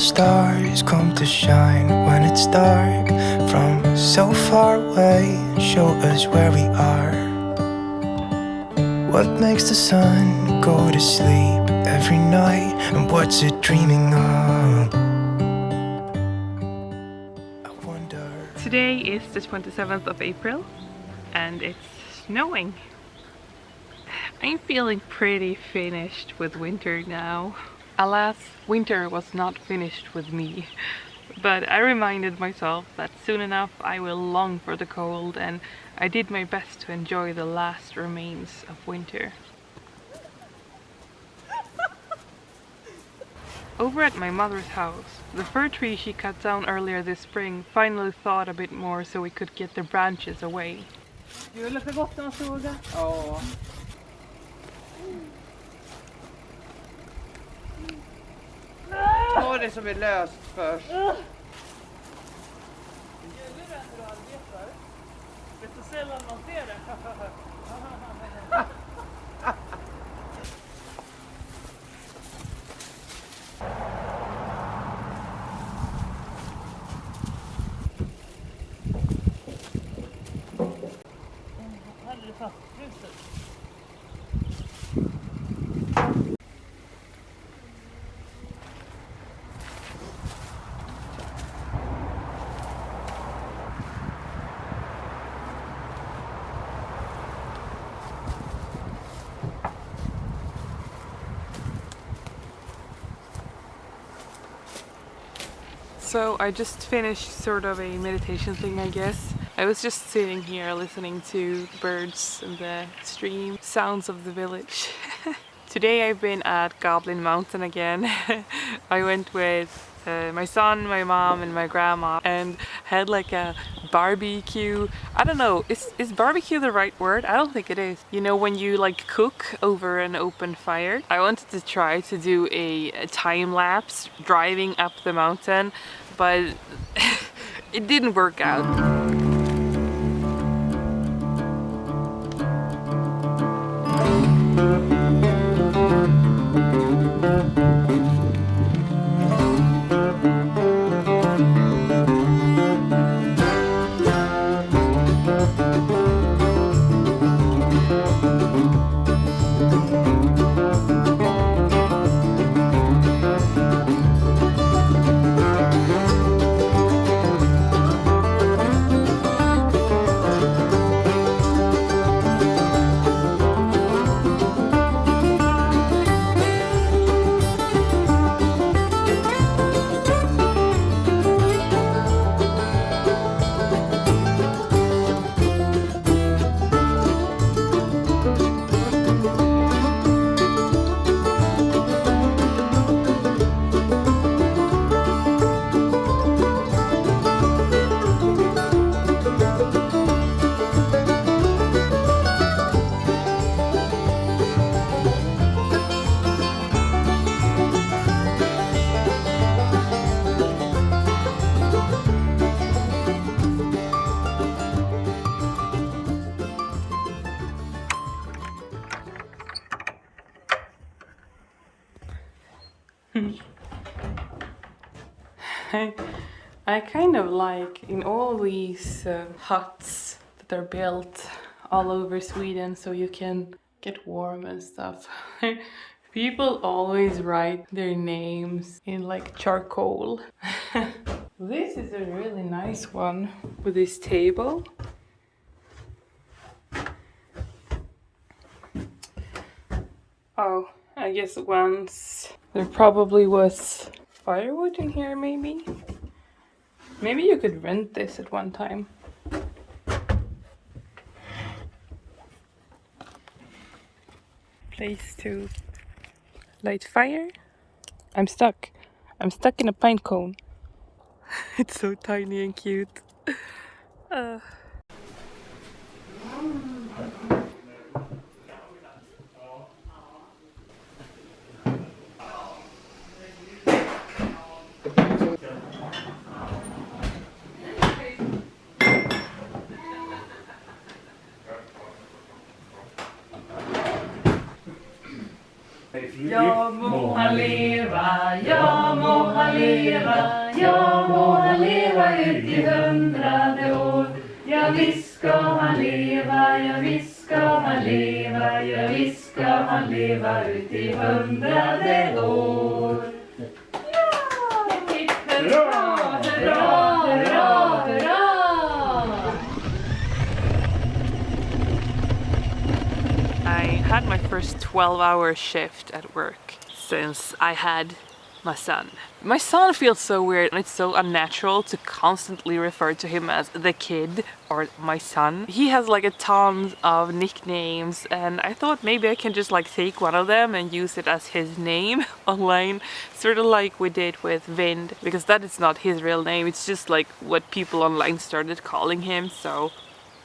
the stars come to shine when it's dark from so far away. Show us where we are. What makes the sun go to sleep every night, and what's it dreaming of? I wonder. Today is the 27th of April and it's snowing. I'm feeling pretty finished with winter now. Alas, winter was not finished with me. But I reminded myself that soon enough I will long for the cold, and I did my best to enjoy the last remains of winter. Over at my mother's house, the fir tree she cut down earlier this spring finally thawed a bit more so we could get the branches away. Ta det som är löst först. Vet du sällan man ser det? So I just finished sort of a meditation thing, I guess. I was just sitting here listening to birds and the stream, sounds of the village. Today I've been at Goblin Mountain again. I went with my son, my mom and my grandma and had like a barbecue. I don't know, is barbecue the right word? I don't think it is. You know, when you like cook over an open fire. I wanted to try to do a time lapse driving up the mountain, but it didn't work out. I kind of like in all these huts that are built all over Sweden so you can get warm and stuff. People always write their names in like charcoal. This is a really nice one with this table. Oh, I guess once there probably was firewood in here, maybe? Maybe you could rent this at one time. Place to light fire. I'm stuck. I'm stuck in a pine cone. It's so tiny and cute. Ja må han leva, ja må han han leva, ja må han leva ut i 100 år. Ja visst ska han leva, ja visst ska han leva, ja visst ska han leva ut i 100 år. Hurra, hurra, hurra, hurra! I had my first 12-hour shift at work since I had my son. My son feels so weird and it's so unnatural to constantly refer to him as the kid or my son. He has like a ton of nicknames and I thought maybe I can just like take one of them and use it as his name online, sort of like we did with Vind, because that is not his real name, it's just like what people online started calling him, so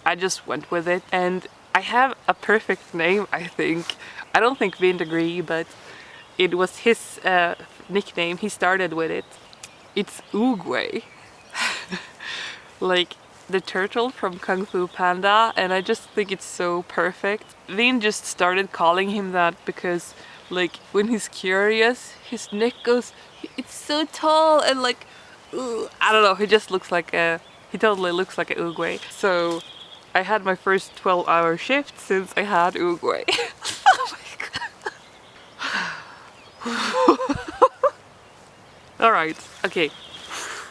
I just went with it. And I have a perfect name, I think. I don't think Vind agree, but it was his nickname. He started with it. It's Oogway. Like the turtle from Kung Fu Panda, and I just think it's so perfect. Vind just started calling him that because like when he's curious, his neck goes, it's so tall and like, I don't know, he just looks like he totally looks like an Oogway. So I had my first 12-hour shift since I had Oogway. Oh my god. Alright, okay.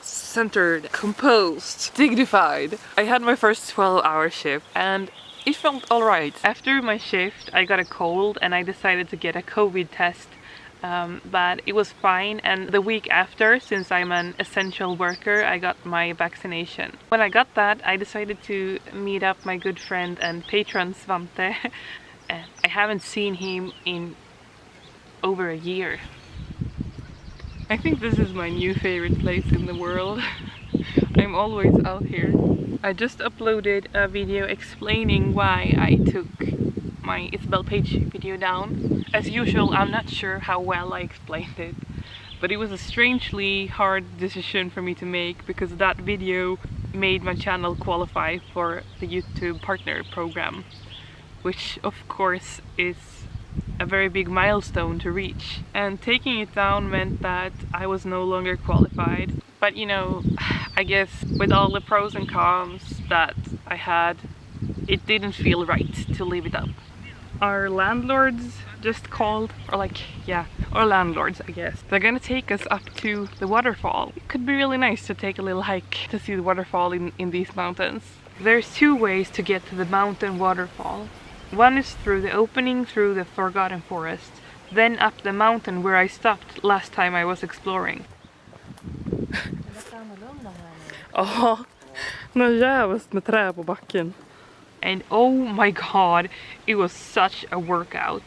Centered, composed, dignified. I had my first 12-hour shift and it felt alright. After my shift I got a cold and I decided to get a COVID test. But it was fine, and the week after, since I'm an essential worker, I got my vaccination. When I got that, I decided to meet up my good friend and patron Svante. I haven't seen him in over a year. I think this is my new favorite place in the world. I'm always out here. I just uploaded a video explaining why I took my Isabel Page video down. As usual, I'm not sure how well I explained it, but it was a strangely hard decision for me to make because that video made my channel qualify for the YouTube Partner Program, which of course is a very big milestone to reach. And taking it down meant that I was no longer qualified. But you know, I guess with all the pros and cons that I had, it didn't feel right to leave it up. Our landlords just called, or like, yeah, our landlords I guess. They're gonna take us up to the waterfall. It could be really nice to take a little hike to see the waterfall in these mountains. There's two ways to get to the mountain waterfall. One is through the opening through the Forgotten Forest, then up the mountain where I stopped last time I was exploring. Ja, något jävligt med trä på backen. And oh my god, it was such a workout.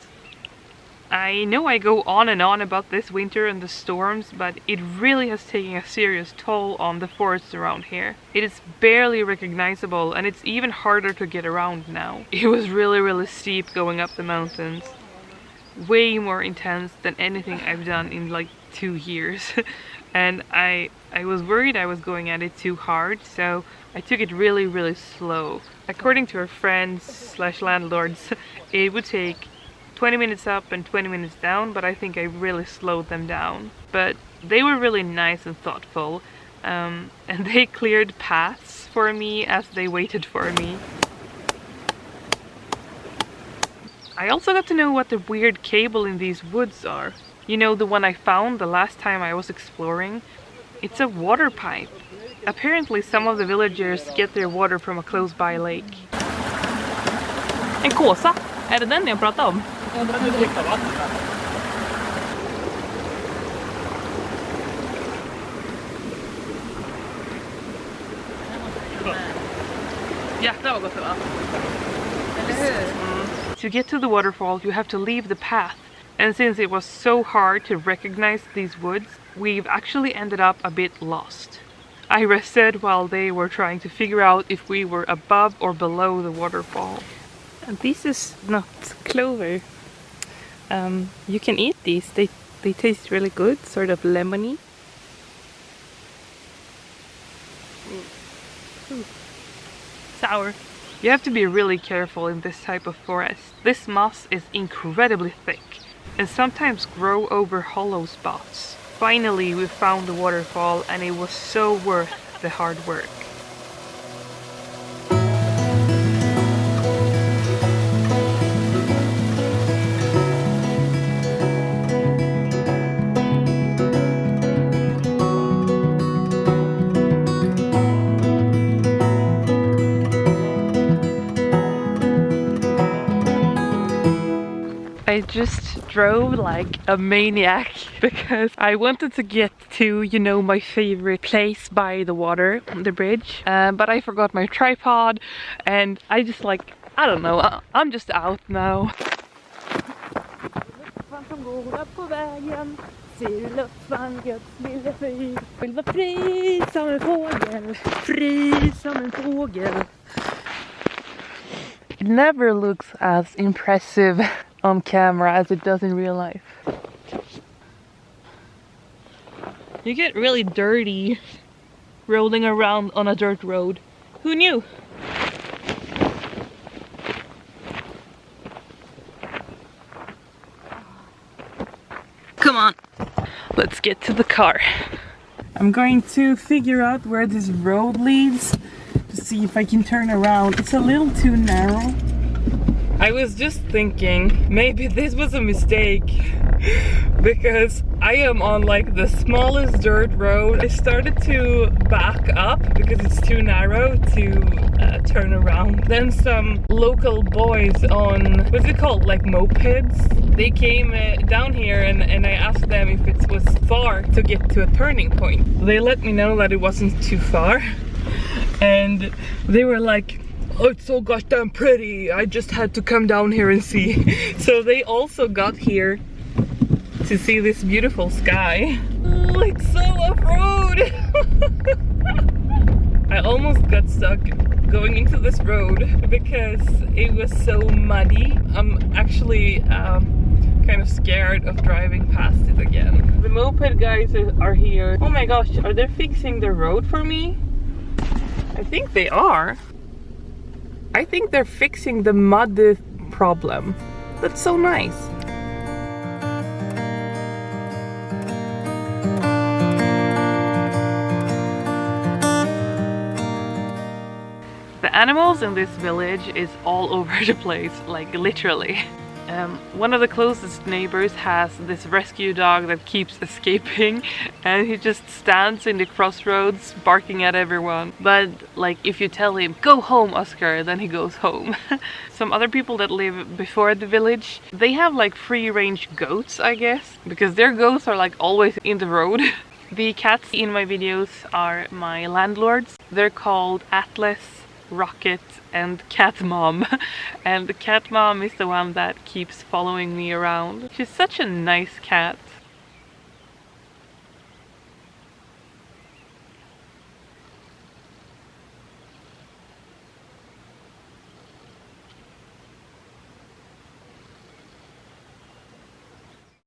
I know I go on and on about this winter and the storms, but it really has taken a serious toll on the forests around here. It is barely recognizable and it's even harder to get around now. It was really steep going up the mountains. Way more intense than anything I've done in like 2 years. And I was worried I was going at it too hard, so I took it really slow. According to our friends / landlords, it would take 20 minutes up and 20 minutes down, but I think I really slowed them down. But they were really nice and thoughtful, and they cleared paths for me as they waited for me. I also got to know what the weird cable in these woods are. You know, the one I found the last time I was exploring? It's a water pipe. Apparently some of the villagers get their water from a close-by lake. En kåsa? Är det den jag pratade om? Jäklar vad gott det var. To get to the waterfall you have to leave the path. And since it was so hard to recognize these woods, we've actually ended up a bit lost. I rested while they were trying to figure out if we were above or below the waterfall. And this is not clover. You can eat these. They taste really good, sort of lemony. Sour. You have to be really careful in this type of forest. This moss is incredibly thick and sometimes grow over hollow spots. Finally we found the waterfall and it was so worth the hard work. I just drove like a maniac because I wanted to get to, you know, my favorite place by the water, the bridge, but I forgot my tripod and I just like, I don't know, I'm just out now. It never looks as impressive on camera as it does in real life. You get really dirty rolling around on a dirt road. Who knew? Come on, let's get to the car. I'm going to figure out where this road leads to see if I can turn around. It's a little too narrow. I was just thinking maybe this was a mistake because I am on like the smallest dirt road. I started to back up because it's too narrow to turn around. Then some local boys on, what's it called, like mopeds, they came down here and I asked them if it was far to get to a turning point. They let me know that it wasn't too far and they were like, oh, it's so gosh damn pretty, I just had to come down here and see. So they also got here to see this beautiful sky. Oh, it's so off-road! I almost got stuck going into this road because it was so muddy. I'm actually kind of scared of driving past it again. The moped guys are here. Oh my gosh, are they fixing the road for me? I think they are. I think they're fixing the mud problem. That's so nice. The animals in this village is all over the place, like literally. One of the closest neighbors has this rescue dog that keeps escaping and he just stands in the crossroads barking at everyone. But like if you tell him, go home Oscar, then he goes home. Some other people that live before the village, they have like free-range goats, I guess, because their goats are like always in the road. The cats in my videos are my landlords. They're called Atlas, Rocket and Cat Mom, and the Cat Mom is the one that keeps following me around. She's such a nice cat.